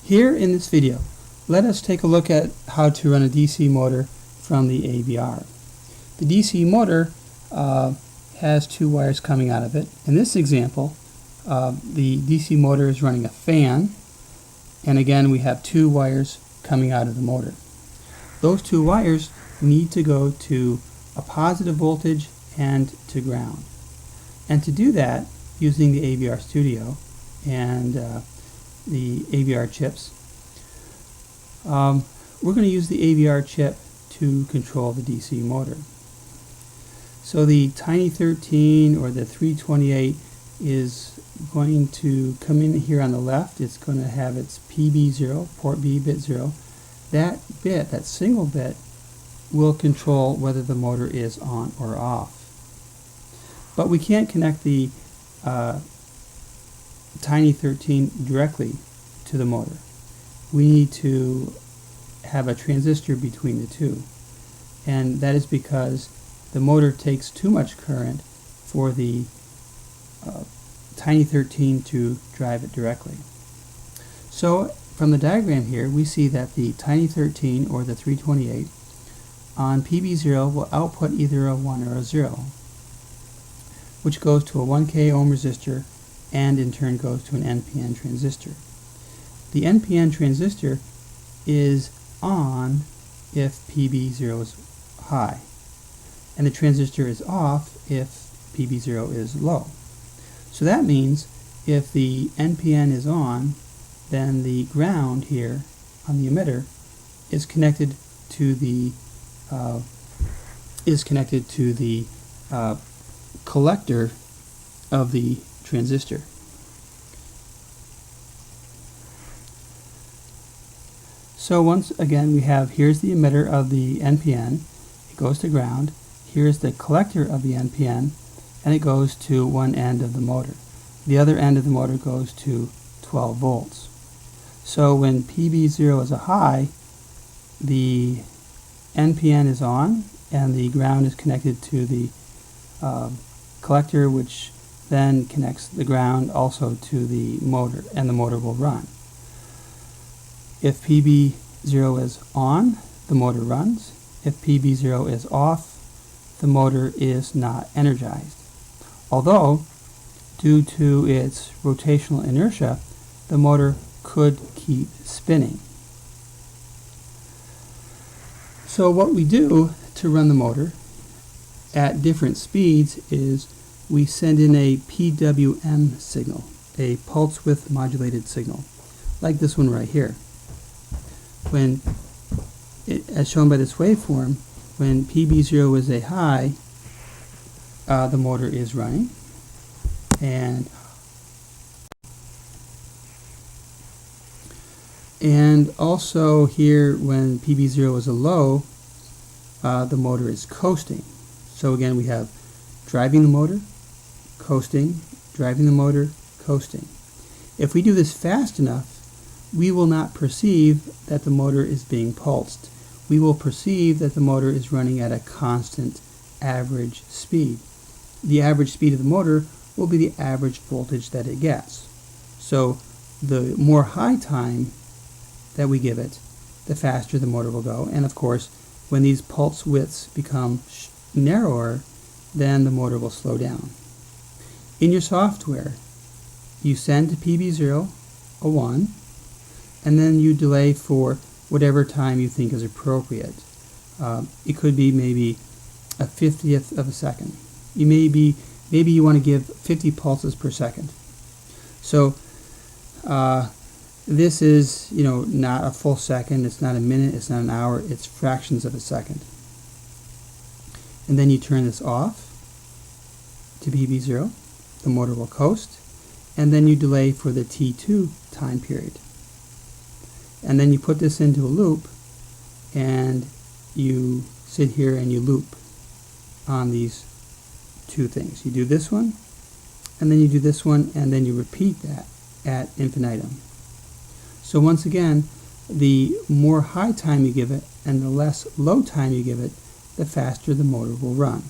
Here in this video, let us take a look at how to run a DC motor from the AVR. The DC motor has two wires coming out of it. In this example, the DC motor is running a fan, and again we have two wires coming out of the motor. Those two wires need to go to a positive voltage and to ground. And to do that, using the AVR Studio and the AVR chips, we're going to use the AVR chip to control the DC motor. So the Tiny 13 or the 328 is going to come in here on the left. It's going to have its PB0, port B, bit 0. That bit, that single bit, will control whether the motor is on or off. But we can't connect the Tiny 13 directly to the motor. We need to have a transistor between the two, and that is because the motor takes too much current for the Tiny 13 to drive it directly. So from the diagram here, we see that the Tiny 13 or the 328 on PB0 will output either a 1 or a 0, which goes to a 1K ohm resistor and in turn goes to an NPN transistor. The NPN transistor is on if PB0 is high, and the transistor is off if PB0 is low. So that means if the NPN is on, then the ground here on the emitter is connected to the collector of the transistor. So once again we have, here's the emitter of the NPN, it goes to ground, here's the collector of the NPN, and it goes to one end of the motor. The other end of the motor goes to 12 volts. So when PB0 is a high, the NPN is on and the ground is connected to the collector, which then connects the ground also to the motor, and the motor will run. If PB0 is on, the motor runs. If PB0 is off, the motor is not energized. Although, due to its rotational inertia, the motor could keep spinning. So what we do to run the motor at different speeds is we send in a PWM signal, a pulse width modulated signal, like this one right here. When as shown by this waveform, when PB0 is a high, the motor is running, and also here when PB0 is a low, the motor is coasting. So again we have driving the motor, coasting, driving the motor, coasting. If we do this fast enough, we will not perceive that the motor is being pulsed. We will perceive that the motor is running at a constant average speed. The average speed of the motor will be the average voltage that it gets. So the more high time that we give it, the faster the motor will go. And of course, when these pulse widths become narrower, then the motor will slow down. In your software, you send to PB0 a 1, and then you delay for whatever time you think is appropriate. It could be maybe a 50th of a second. Maybe you want to give 50 pulses per second. So this is, not a full second, it's not a minute, it's not an hour, it's fractions of a second. And then you turn this off to PB0, the motor will coast, and then you delay for the T2 time period. And then you put this into a loop, and you sit here and you loop on these two things. You do this one, and then you do this one, and then you repeat that at infinitum. So once again, the more high time you give it and the less low time you give it, the faster the motor will run.